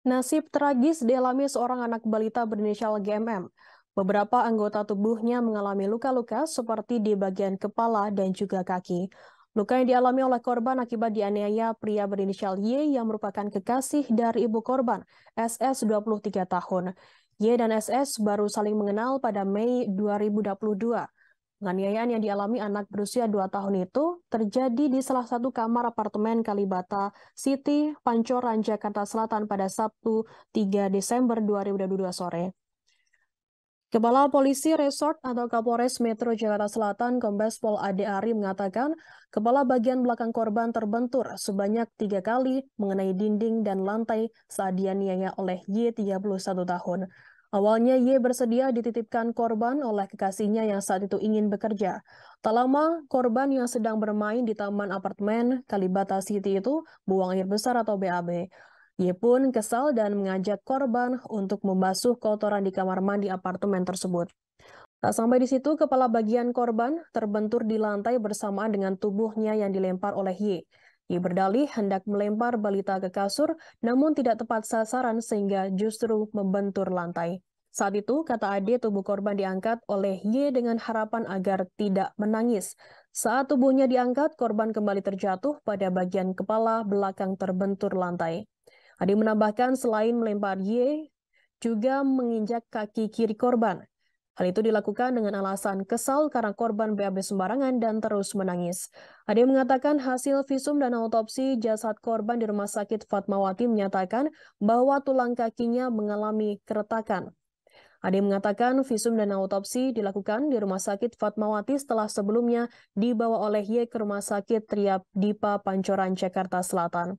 Nasib tragis dialami seorang anak balita berinisial GMM. Beberapa anggota tubuhnya mengalami luka-luka seperti di bagian kepala dan juga kaki. Luka yang dialami oleh korban akibat dianiaya pria berinisial Y yang merupakan kekasih dari ibu korban, SS 23 tahun. Y dan SS baru saling mengenal pada Mei 2022. Penganiayaan yang dialami anak berusia 2 tahun itu terjadi di salah satu kamar apartemen Kalibata City, Pancoran, Jakarta Selatan pada Sabtu 3 Desember 2022 sore. Kepala Polisi Resort atau Kapolres Metro Jakarta Selatan, Kombes Pol Ade Ari mengatakan, kepala bagian belakang korban terbentur sebanyak 3 kali mengenai dinding dan lantai saat dianiaya oleh Y 31 tahun. Awalnya Y bersedia dititipkan korban oleh kekasihnya yang saat itu ingin bekerja. Tak lama, korban yang sedang bermain di taman apartemen Kalibata City itu buang air besar atau BAB. Ye pun kesal dan mengajak korban untuk membasuh kotoran di kamar mandi apartemen tersebut. Tak sampai di situ, kepala bagian korban terbentur di lantai bersamaan dengan tubuhnya yang dilempar oleh Y. Y berdalih hendak melempar balita ke kasur, namun tidak tepat sasaran sehingga justru membentur lantai. Saat itu, kata Ade, tubuh korban diangkat oleh Y dengan harapan agar tidak menangis. Saat tubuhnya diangkat, korban kembali terjatuh pada bagian kepala belakang terbentur lantai. Ade menambahkan selain melempar Y, juga menginjak kaki kiri korban. Hal itu dilakukan dengan alasan kesal karena korban BAB sembarangan dan terus menangis. Ade mengatakan hasil visum dan autopsi jasad korban di Rumah Sakit Fatmawati menyatakan bahwa tulang kakinya mengalami keretakan. Ade mengatakan visum dan autopsi dilakukan di Rumah Sakit Fatmawati setelah sebelumnya dibawa oleh Y ke Rumah Sakit Triap Dipa Pancoran, Jakarta Selatan.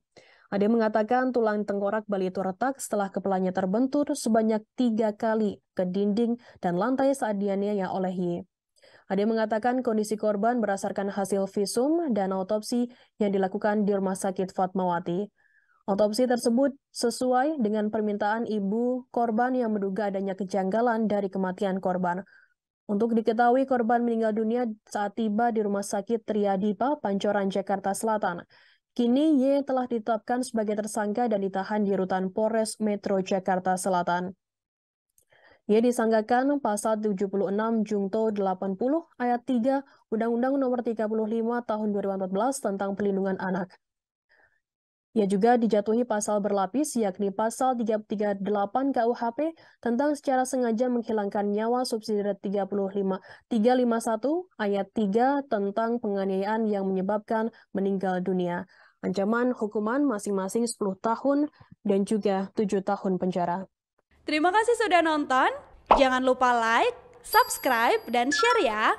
Ade mengatakan tulang tengkorak bayi itu retak setelah kepalanya terbentur sebanyak 3 kali ke dinding dan lantai saat dianiaya oleh Y. Ade mengatakan kondisi korban berdasarkan hasil visum dan autopsi yang dilakukan di Rumah Sakit Fatmawati. Otopsi tersebut sesuai dengan permintaan ibu korban yang menduga adanya kejanggalan dari kematian korban. Untuk diketahui korban meninggal dunia saat tiba di Rumah Sakit Triadipa, Pancoran, Jakarta Selatan. Kini Y telah ditetapkan sebagai tersangka dan ditahan di rutan Polres Metro Jakarta Selatan. Y disangkakan pasal 76 Junto 80 ayat 3 Undang-Undang Nomor 35 Tahun 2014 tentang Perlindungan Anak. Ia juga dijatuhi pasal berlapis, yakni pasal 338 KUHP tentang secara sengaja menghilangkan nyawa subsidi 351 ayat 3 tentang penganiayaan yang menyebabkan meninggal dunia. Ancaman hukuman masing-masing 10 tahun dan juga 7 tahun penjara. Terima kasih sudah nonton. Jangan lupa like, subscribe, dan share ya.